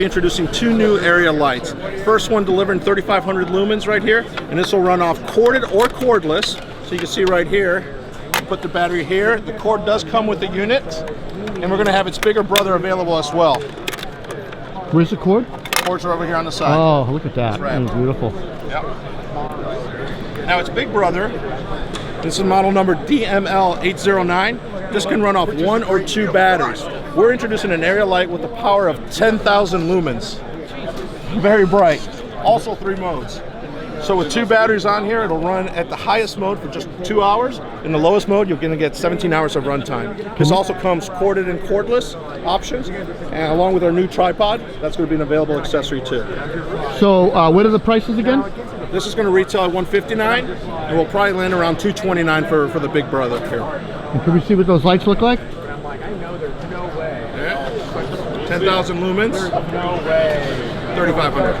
Introducing two new area lights. First one delivering 3,500 lumens right here, and this will run off corded or cordless. So you can see right here, put the battery here. The cord does come with the unit, and we're going to have its bigger brother available as well. Where's the cord? Cords are over here on the side. Oh, look at that. That's right. That is beautiful. Yep. Now its big brother, this is model number DML809. This can run off 1 or 2 batteries. We're introducing an area light with the power of 10,000 lumens. Very bright. Also 3 modes. So with 2 batteries on here, it'll run at the highest mode for just 2 hours. In the lowest mode, you're going to get 17 hours of runtime. This also comes corded and cordless options, and along with our new tripod, that's going to be an available accessory too. So what are the prices again? This is going to retail at $159, and we'll probably land around $229 for the big brother here. And can we see what those lights look like? Yeah. 10,000 lumens. No way. 3,500.